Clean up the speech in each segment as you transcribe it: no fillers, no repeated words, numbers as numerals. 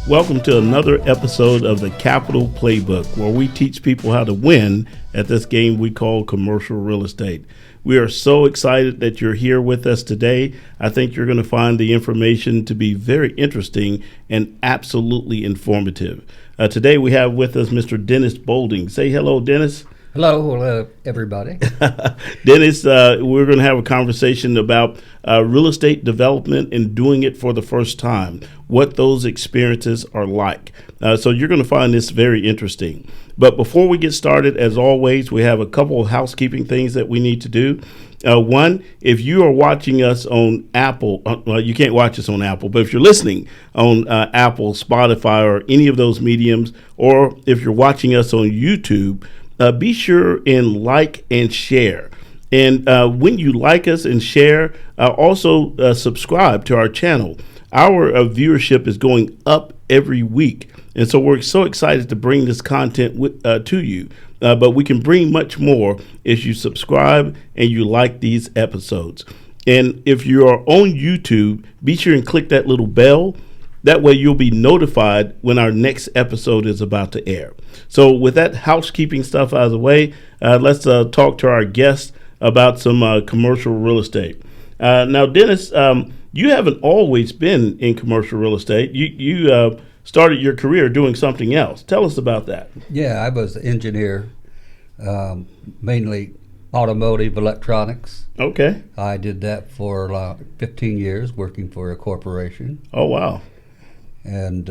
Welcome to another episode of the Capital Playbook, where we teach people how to win at this game we call commercial real estate. We are so excited that you're here with us today. I think you're going to find the information to be very interesting and absolutely informative. Today we have with us Mr. Dennis Bolding. Say hello, Dennis. Hello, everybody. Dennis, we're going to have a conversation about real estate development and doing it for the first time, what those experiences are like. So you're going to find this very interesting. But before we get started, as always, we have a couple of housekeeping things that we need to do. One, if you are watching us on Apple, well, you can't watch us on Apple, but if you're listening on Apple, Spotify, or any of those mediums, or if you're watching us on YouTube, be sure and like and share. And when you like us and share, also subscribe to our channel. Our viewership is going up every week. And so we're so excited to bring this content to you. But we can bring much more if you subscribe and you like these episodes. And if you are on YouTube, be sure and click that little bell. That way you'll be notified when our next episode is about to air. So with that housekeeping stuff out of the way, let's talk to our guests about some commercial real estate. Now, Dennis, you haven't always been in commercial real estate. You started your career doing something else. Tell us about that. Yeah, I was an engineer, mainly automotive electronics. Okay. I did that for 15 years, working for a corporation. Oh, wow. And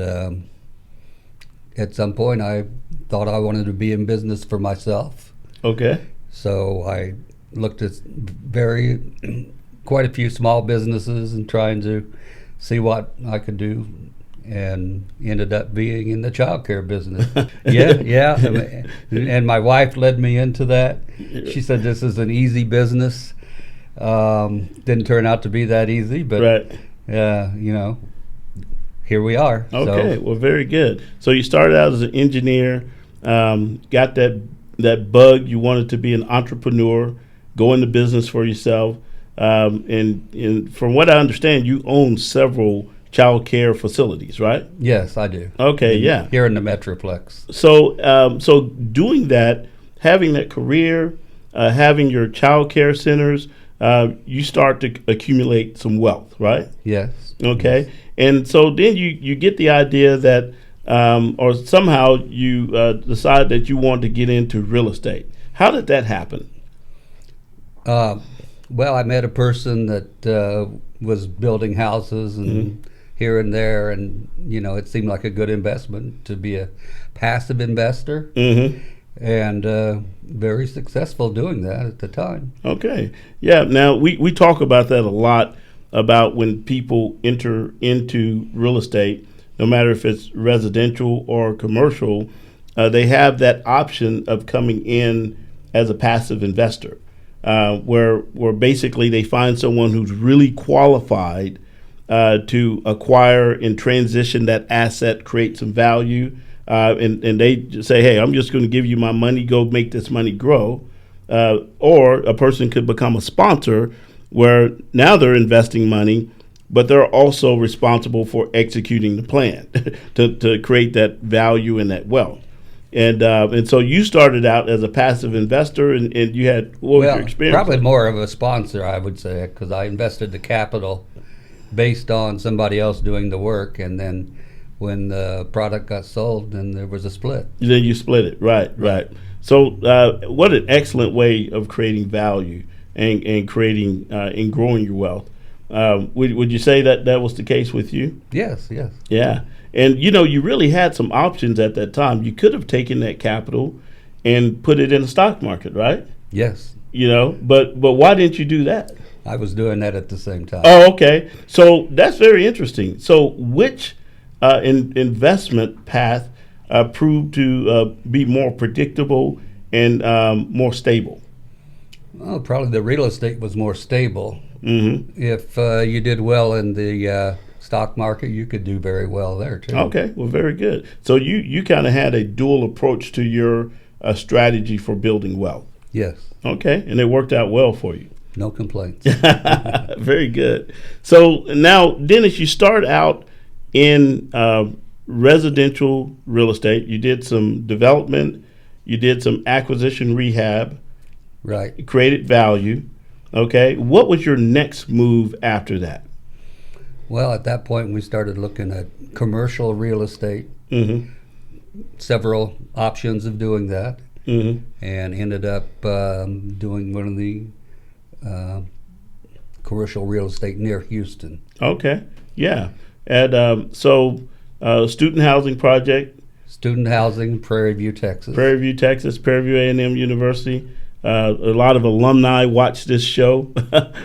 at some point, I thought I wanted to be in business for myself. Okay. So I looked at quite a few small businesses and trying to see what I could do, and ended up being in the childcare business. Yeah. And my wife led me into that. She said, this is an easy business. Didn't turn out to be that easy, but right. Here we are. Okay, well, very good. So you started out as an engineer, got that bug. You wanted to be an entrepreneur, go into business for yourself. And from what I understand, you own several child care facilities, right? Yes, I do. Okay, yeah. Here in the Metroplex. So doing that, having that career, having your child care centers, you start to accumulate some wealth, right? Yes. Okay. Yes. And so then you get the idea that, or somehow you decide that you want to get into real estate. How did that happen? Well, I met a person that was building houses and here and there, and it seemed like a good investment to be a passive investor, and very successful doing that at the time. Okay, yeah. Now we talk about that a lot, about when people enter into real estate, no matter if it's residential or commercial, they have that option of coming in as a passive investor. Where basically they find someone who's really qualified to acquire and transition that asset, create some value, and they just say, hey, I'm just going to give you my money, go make this money grow. Or a person could become a sponsor, where now they're investing money, but they're also responsible for executing the plan to create that value and that wealth. And so you started out as a passive investor, and you had, what was your experience? Probably more of a sponsor, I would say, because I invested the capital based on somebody else doing the work, and then when the product got sold, then there was a split. Then you split it, right. So what an excellent way of creating value and creating and growing your wealth. Would you say that was the case with you? Yes. Yeah. And, you really had some options at that time. You could have taken that capital and put it in the stock market, right? Yes. But why didn't you do that? I was doing that at the same time. Oh, okay. So that's very interesting. So which investment path proved to be more predictable and more stable? Well, probably the real estate was more stable. Mm-hmm. If you did well in the stock market, you could do very well there too. Okay, well, very good. So you kind of had a dual approach to your strategy for building wealth. Yes. Okay, and it worked out well for you. No complaints. Very good. So now, Dennis, you start out in residential real estate. You did some development. You did some acquisition rehab. Right. Created value. Okay. What was your next move after that? Well, at that point, we started looking at commercial real estate, Mm-hmm. several options of doing that, Mm-hmm. and ended up doing one of the commercial real estate near Houston. Okay. Yeah. And student housing project, Student housing, Prairie View, Texas. Prairie View, Texas, Prairie View A&M University. A lot of alumni watch this show,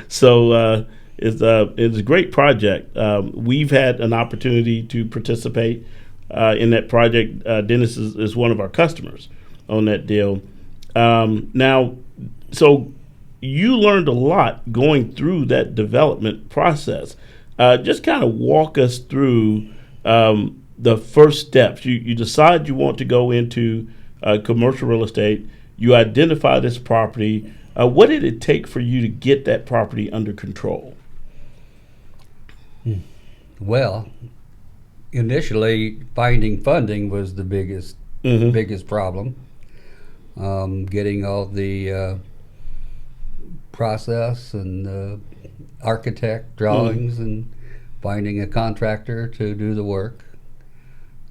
so it's a great project. We've had an opportunity to participate in that project. Dennis is one of our customers on that deal. Now, so you learned a lot going through that development process. Just kind of walk us through the first steps. You decide you want to go into commercial real estate. You identify this property. What did it take for you to get that property under control? Well, initially, finding funding was the biggest problem. Getting all the process and architect drawings and finding a contractor to do the work,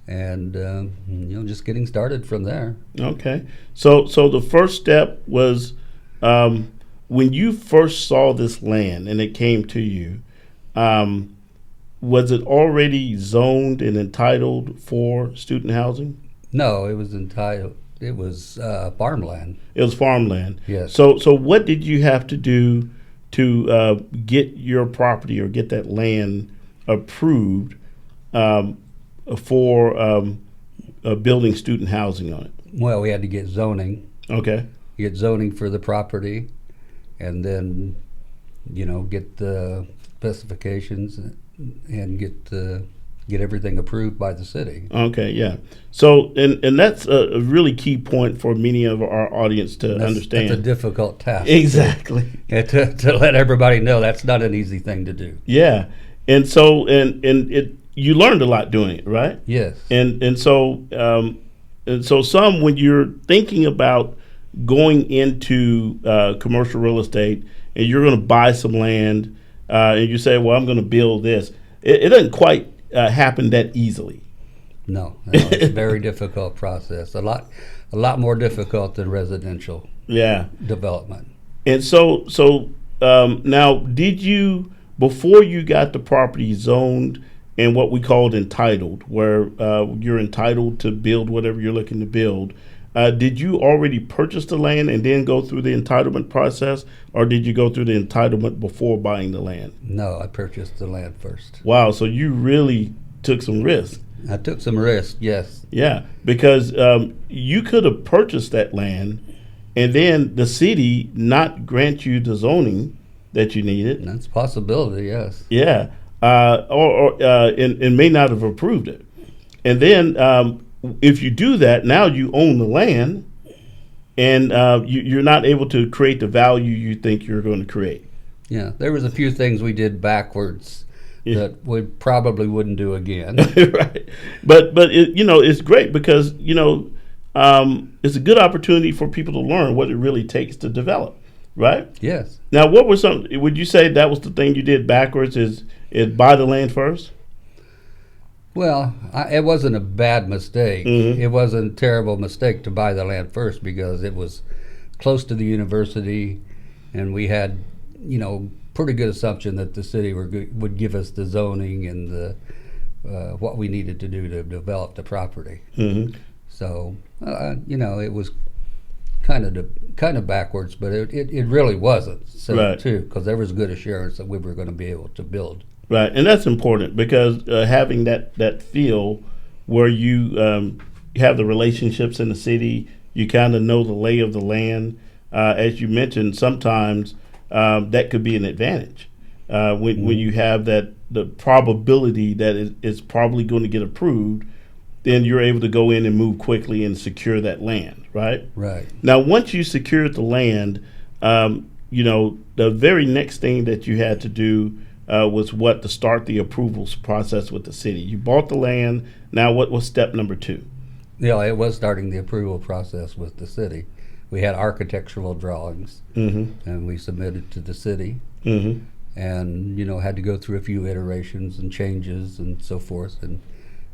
and just getting started from there. Okay, so the first step was when you first saw this land and it came to you. Was it already zoned and entitled for student housing? No, it was entitled. It was farmland. It was farmland. Yes. So what did you have to do to get your property or get that land approved for building student housing on it? Well, we had to get zoning. Okay. Get zoning for the property, and then get the specifications and get everything approved by the city. Okay, yeah. So, and that's a really key point for many of our audience to understand. That's a difficult task. Exactly. To let everybody know that's not an easy thing to do. Yeah, and so you learned a lot doing it, right? Yes. And so some, when you're thinking about going into commercial real estate and you're going to buy some land and you say, well, I'm going to build this, it doesn't quite happen that easily. No, it's a very difficult process. A lot more difficult than residential development. And so now, did you, before you got the property zoned and what we called entitled, where you're entitled to build whatever you're looking to build, did you already purchase the land and then go through the entitlement process, or did you go through the entitlement before buying the land? No, I purchased the land first. Wow, so you really took some risks. I took some risks, yes. Yeah, because you could have purchased that land and then the city not grant you the zoning that you needed. That's a possibility, yes. Yeah, and may not have approved it. And then if you do that, now you own the land, and you're not able to create the value you think you're going to create. Yeah, there was a few things we did backwards that we probably wouldn't do again. Right, but it's great because it's a good opportunity for people to learn what it really takes to develop. Right? Yes. Now, what was would you say that was the thing you did backwards? Is buy the land first? Well, it wasn't a bad mistake. Mm-hmm. It wasn't a terrible mistake to buy the land first because it was close to the university, and we had, pretty good assumption that the city would give us the zoning and the what we needed to do to develop the property. Mm-hmm. So, it was kind of backwards, but it really wasn't. So Right. too, because there was good assurance that we were going to be able to build. Right, and that's important because having that feel where you have the relationships in the city, you kind of know the lay of the land. As you mentioned, sometimes that could be an advantage when you have the probability that it's probably going to get approved. Then you're able to go in and move quickly and secure that land. Right. Right. Now, once you secured the land, the very next thing that you had to do was what to start the approvals process with the city. You bought the land. Now, what was step number 2? Yeah, it was starting the approval process with the city. We had architectural drawings, and we submitted to the city, and had to go through a few iterations and changes and so forth, and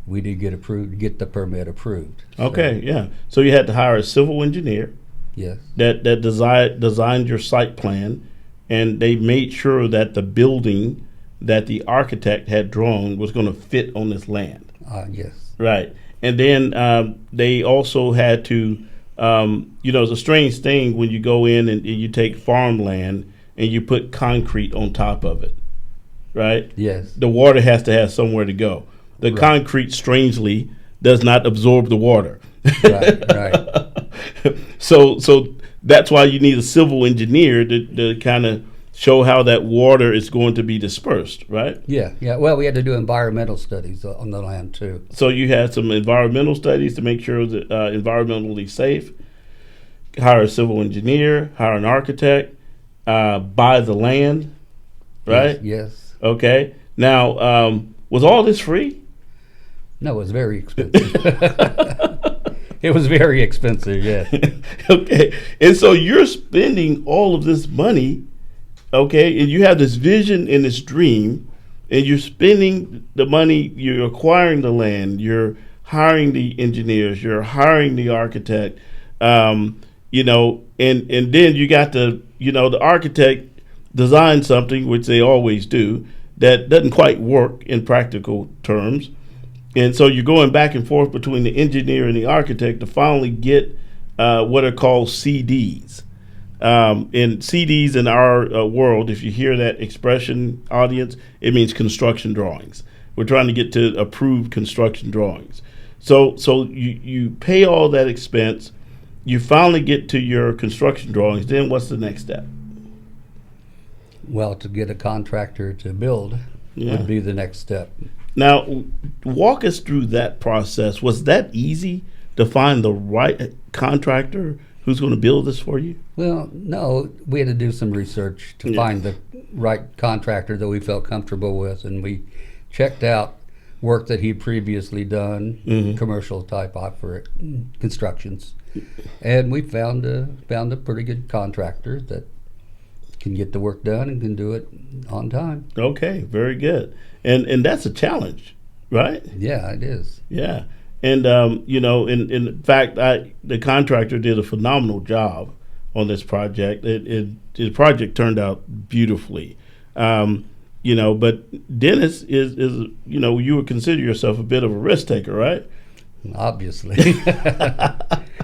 we did get the permit approved. Okay, yeah. So you had to hire a civil engineer. Yes. That designed your site plan, and they made sure that the building that the architect had drawn was going to fit on this land. Yes. Right. And then they also had to, it's a strange thing when you go in and you take farmland and you put concrete on top of it, right? Yes. The water has to have somewhere to go. The concrete, strangely, does not absorb the water. Right. So that's why you need a civil engineer to kind of show how that water is going to be dispersed, right? Yeah. Well, we had to do environmental studies on the land too. So you had some environmental studies to make sure that environmentally safe. Hire a civil engineer, hire an architect, buy the land, right? Yes. Okay. Now, was all this free? No, it was very expensive. It was very expensive, yes. Okay. And so you're spending all of this money, okay, and you have this vision and this dream, and you're spending the money, you're acquiring the land, you're hiring the engineers, you're hiring the architect, and then you got the architect design something, which they always do, that doesn't quite work in practical terms. And so you're going back and forth between the engineer and the architect to finally get what are called CDs. And CDs in our world, if you hear that expression, audience, it means construction drawings. We're trying to get to approved construction drawings. So you pay all that expense. You finally get to your construction drawings. Then what's the next step? Well, to get a contractor to build would be the next step. Now, walk us through that process. Was that easy to find the right contractor who's going to build this for you? Well, no, we had to do some research to find the right contractor that we felt comfortable with, and we checked out work that he'd previously done, commercial type constructions, and we found a pretty good contractor that can get the work done and can do it on time. Okay, very good. And that's a challenge, right? Yeah, it is. Yeah. And, in fact, the contractor did a phenomenal job on this project. The project turned out beautifully. But Dennis is you would consider yourself a bit of a risk taker, right? Obviously.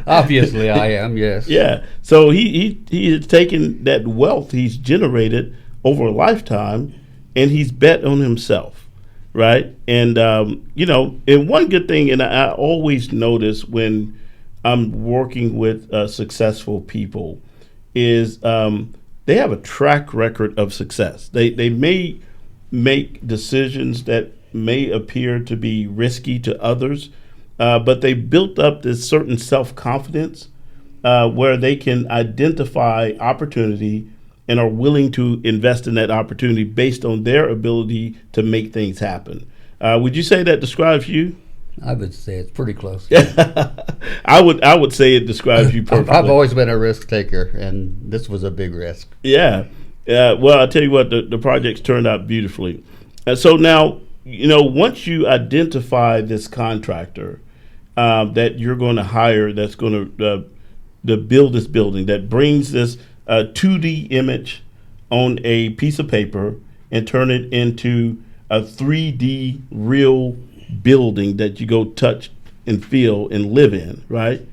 Obviously, I am, yes. Yeah. So he has taken that wealth he's generated over a lifetime, and he's bet on himself, right? And, and one good thing, and I always notice when I'm working with successful people, is they have a track record of success. They may make decisions that may appear to be risky to others, but they built up this certain self-confidence where they can identify opportunity and are willing to invest in that opportunity based on their ability to make things happen. Would you say that describes you? I would say it's pretty close. I would say it describes you perfectly. I've always been a risk taker, and this was a big risk. Yeah. Well, I'll tell you what, the projects turned out beautifully. So now, once you identify this contractor that you're going to hire, that's going to build this building, that brings this 2D image on a piece of paper and turn it into a 3D real building that you go touch and feel and live in, right?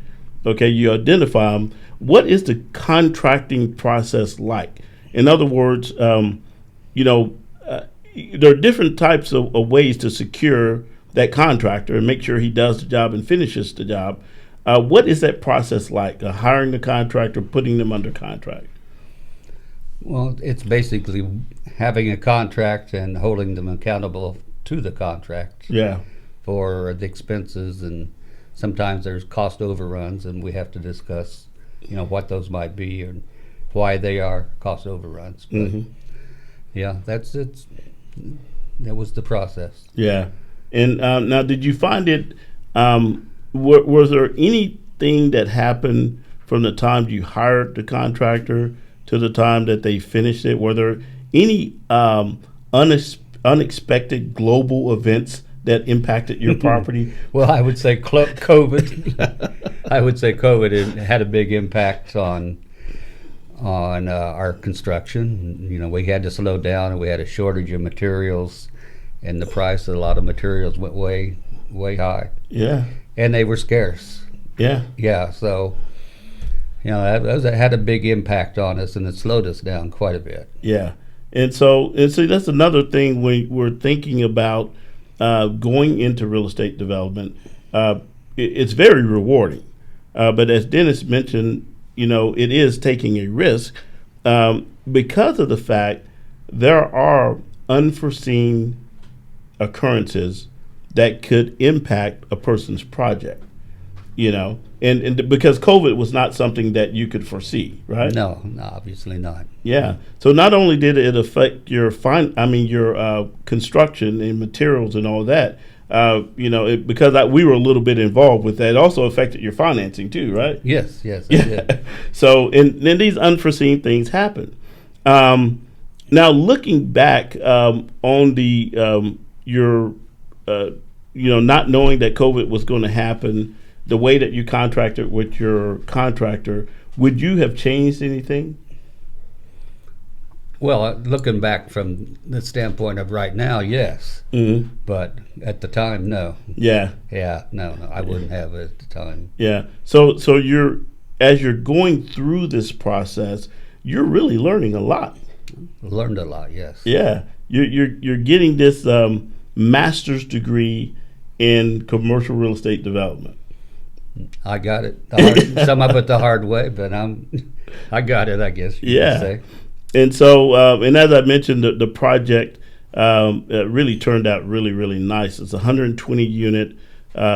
Okay, you identify them. What is the contracting process like? In other words, there are different types of ways to secure that contractor and make sure he does the job and finishes the job. What is that process like, hiring the contractor, putting them under contract? Well, it's basically having a contract and holding them accountable to the contract for the expenses, and sometimes there's cost overruns, and we have to discuss, what those might be and why they are cost overruns. But yeah, that's it. that was the process. Yeah. And now, did you find it? Was there anything that happened from the time you hired the contractor to the time that they finished it? Were there any unexpected global events that impacted your property? Well, I would say COVID. I would say COVID had a big impact on our construction. You know, we had to slow down, and we had a shortage of materials, and the price of a lot of materials went way high. Yeah. And they were scarce. Yeah. Yeah. So, you know, that had a big impact on us, and it slowed us down quite a bit. Yeah. And so that's another thing when we're thinking about going into real estate development. It's very rewarding. But as Dennis mentioned, you know, it is taking a risk because of the fact there are unforeseen occurrences that could impact a person's project, you know, and because COVID was not something that you could foresee, right? No, obviously not. Yeah. So not only did it affect your construction and materials and all that, you know, because we were a little bit involved with that, it also affected your financing too, right? Yes, it Yeah. did. So and then these unforeseen things happen. Now looking back on the your you know, not knowing that COVID was going to happen, the way that you contracted with your contractor, would you have changed anything? Well, looking back from the standpoint of right now, yes. Mm-hmm. But at the time, no. Yeah. Yeah, no, I wouldn't have it at the time. Yeah. So as you're going through this process, you're really learning a lot. Learned a lot, yes. Yeah. You're getting this master's degree in commercial real estate development. I got it. Some of it the hard way, but I got it, I guess you could say. And so, and as I mentioned, the project really turned out really, really nice. It's a 120 unit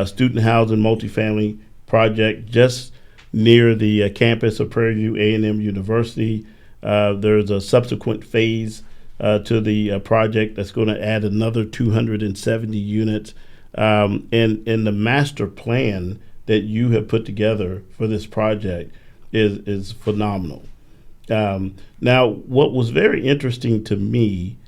student housing multifamily project just near the campus of Prairie View A&M University. There's a subsequent phase to the project that's going to add another 270 units. And the master plan that you have put together for this project is phenomenal. Now, what was very interesting to me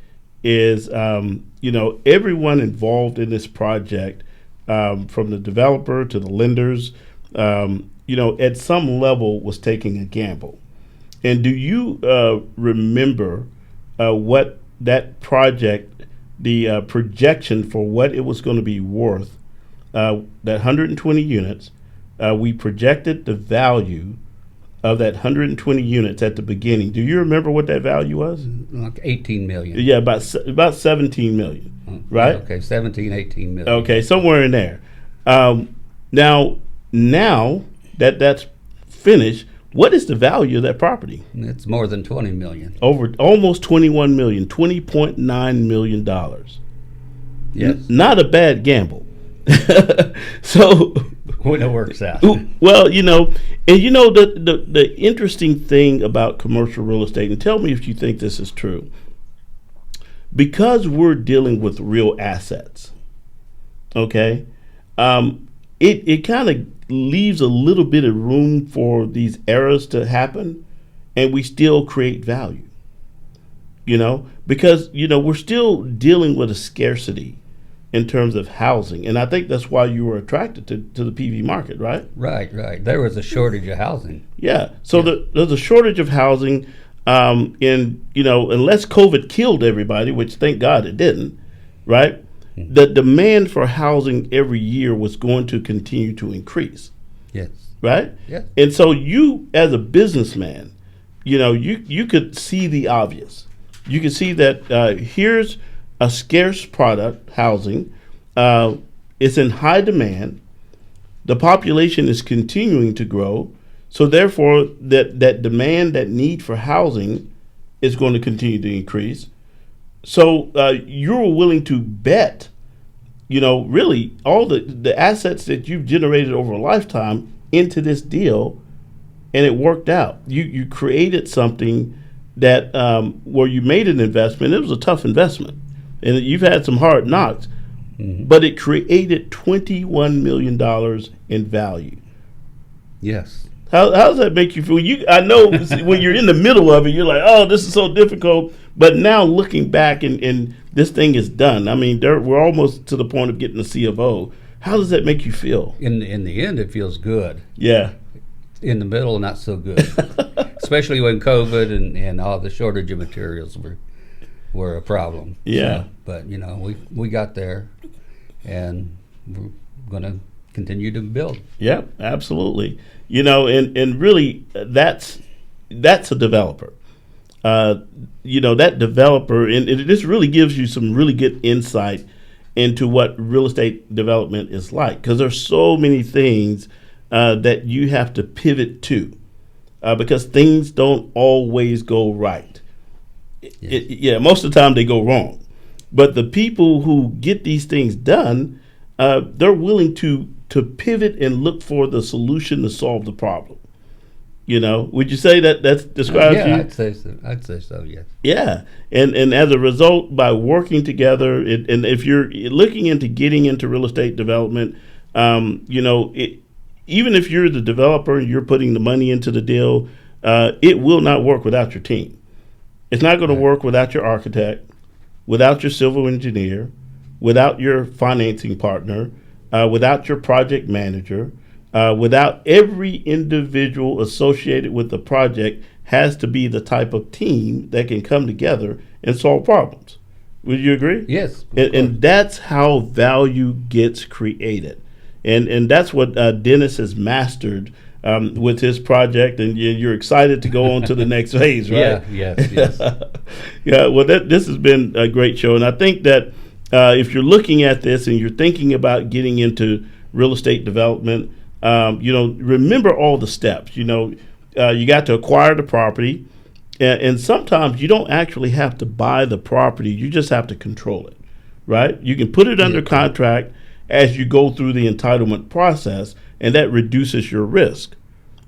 is, you know, everyone involved in this project, from the developer to the lenders, you know, at some level was taking a gamble. And do you remember what that project, the projection for what it was going to be worth, that 120 units, we projected the value of that 120 units at the beginning. Do you remember what that value was? Like 18 million. Yeah, about 17 million, right? Okay, 17, 18 million. Okay, somewhere in there. Now that that's finished, what is the value of that property? It's more than 20 million. Over almost 21 million, $20.9 million. Yes. Not a bad gamble. So when it works out. Well, you know, and you know the interesting thing about commercial real estate, and tell me if you think this is true, because we're dealing with real assets, okay, it kind of leaves a little bit of room for these errors to happen, and we still create value, you know, because, you know, we're still dealing with a scarcity in terms of housing. And I think that's why you were attracted to the PV market, right? Right. There was a shortage of housing. Yeah. So there's a shortage of housing. And, you know, unless COVID killed everybody, which thank God it didn't, right? Mm-hmm. The demand for housing every year was going to continue to increase. Yes. Right? Yeah. And so you, as a businessman, you know, you could see the obvious. You could see that here's a scarce product, housing. It's in high demand. The population is continuing to grow. So therefore, that demand, that need for housing is going to continue to increase. So you're willing to bet, you know, really all the assets that you've generated over a lifetime into this deal, and it worked out. You created something that where you made an investment. It was a tough investment. and you've had some hard knocks, but it created $21 million in value. Yes. How does that make you feel? I know when you're in the middle of it, you're like, oh, this is so difficult. But now looking back and this thing is done. I mean, we're almost to the point of getting the C of O. How does that make you feel? In the end, it feels good. Yeah. In the middle, not so good. Especially when COVID and all the shortage of materials were a problem. Yeah. So, but, we got there, and we're going to continue to build. Yeah, absolutely. And really, that's a developer. That developer, and this really gives you some really good insight into what real estate development is like, because there's so many things that you have to pivot to, because things don't always go right. Yes. Most of the time they go wrong. But the people who get these things done, they're willing to pivot and look for the solution to solve the problem. Would you say that describes you? Yeah, I'd say so. Yes. Yeah, and as a result, by working together, and if you're looking into getting into real estate development, even if you're the developer and you're putting the money into the deal, it will not work without your team. It's not going to work without your architect, without your civil engineer, without your financing partner, without your project manager. Without every individual associated with the project has to be the type of team that can come together and solve problems. Would you agree? Yes. And that's how value gets created. And that's what Dennis has mastered with his project, and you're excited to go on to the next phase, right? Yeah, yes. Yeah, well, this has been a great show. And I think that if you're looking at this and you're thinking about getting into real estate development, remember all the steps. You got to acquire the property, and sometimes you don't actually have to buy the property. You just have to control it, right? You can put it under contract as you go through the entitlement process, and that reduces your risk.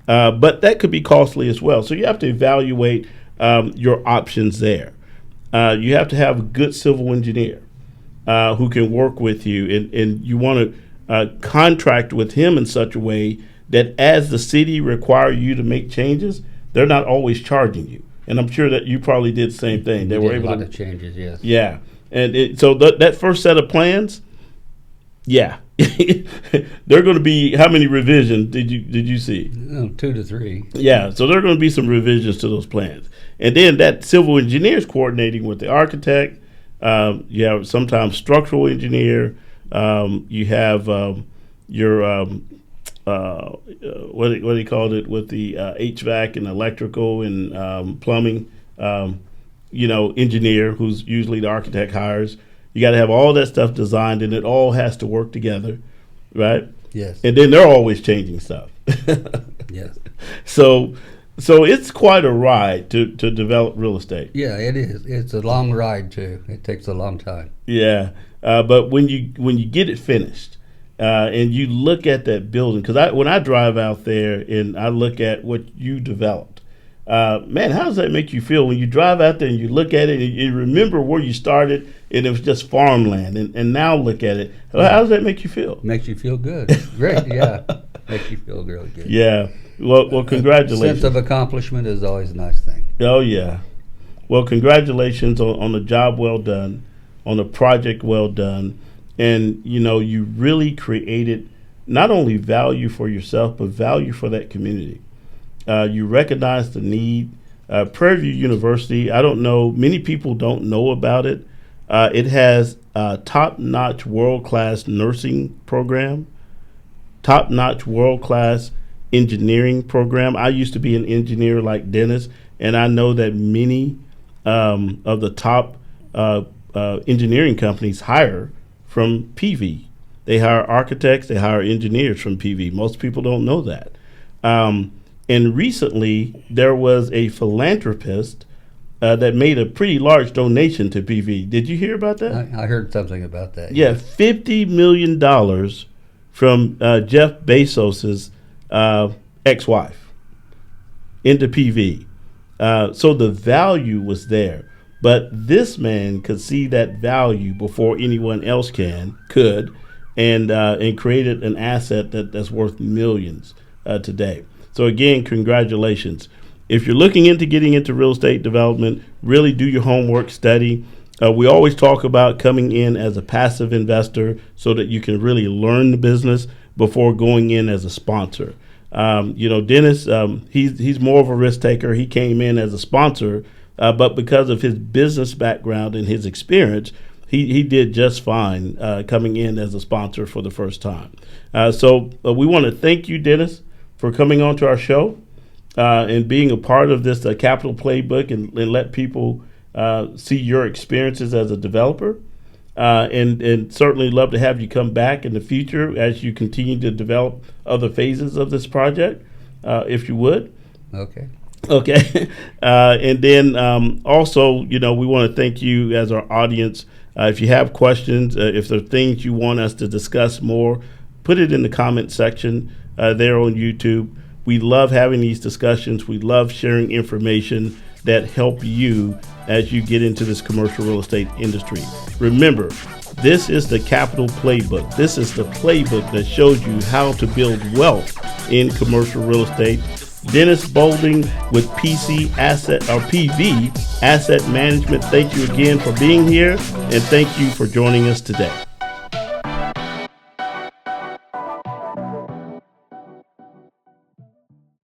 But that could be costly as well. So you have to evaluate your options there. You have to have a good civil engineer who can work with you, and you want to contract with him in such a way that as the city require you to make changes, they're not always charging you. And I'm sure that you probably did the same thing. They were able a lot of changes, yes. Yeah, and so that first set of plans, they're going to be, how many revisions did you see? 2 to 3. Yeah, so there are going to be some revisions to those plans, and then that civil engineer is coordinating with the architect. You have sometimes structural engineer. You have your what do you call it with the HVAC and electrical and plumbing, engineer who's usually the architect hires. You got to have all that stuff designed, and it all has to work together, right? Yes. And then they're always changing stuff. Yes. So it's quite a ride to develop real estate. Yeah, it is. It's a long ride too. It takes a long time. Yeah. But when you get it finished, and you look at that building, because when I drive out there and I look at what you developed, man, how does that make you feel when you drive out there and you look at it and you remember where you started and it was just farmland, and now look at it? How does that make you feel? Makes you feel good. Great, yeah. Makes you feel really good. Yeah. Well, congratulations. Sense of accomplishment is always a nice thing. Oh yeah. Well, congratulations on the job well done, on the project well done. And, you really created not only value for yourself, but value for that community. You recognize the need. Prairie View University, I don't know, many people don't know about it. It has a top-notch world-class nursing program, top-notch world-class engineering program. I used to be an engineer like Dennis, and I know that many of the top engineering companies hire from PV. They hire architects, they hire engineers from PV. Most people don't know that. And recently, there was a philanthropist that made a pretty large donation to PV. Did you hear about that? I heard something about that. Yeah, $50 million from Jeff Bezos's ex-wife into PV. So the value was there. But this man could see that value before anyone else could, and created an asset that's worth millions today. So again, congratulations. If you're looking into getting into real estate development, really do your homework, study. We always talk about coming in as a passive investor so that you can really learn the business before going in as a sponsor. Dennis, he's more of a risk taker. He came in as a sponsor, but because of his business background and his experience, he did just fine coming in as a sponsor for the first time. So we want to thank you, Dennis, for coming on to our show and being a part of this Capital Playbook and let people see your experiences as a developer. And certainly love to have you come back in the future as you continue to develop other phases of this project, if you would. Okay. And then also, we want to thank you as our audience. If you have questions, if there are things you want us to discuss more, put it in the comment section there on YouTube. We love having these discussions. We love sharing information that help you as you get into this commercial real estate industry. Remember, this is the Capital Playbook. This is the playbook that shows you how to build wealth in commercial real estate. Dennis Boulding with PV Asset Management. Thank you again for being here, and thank you for joining us today.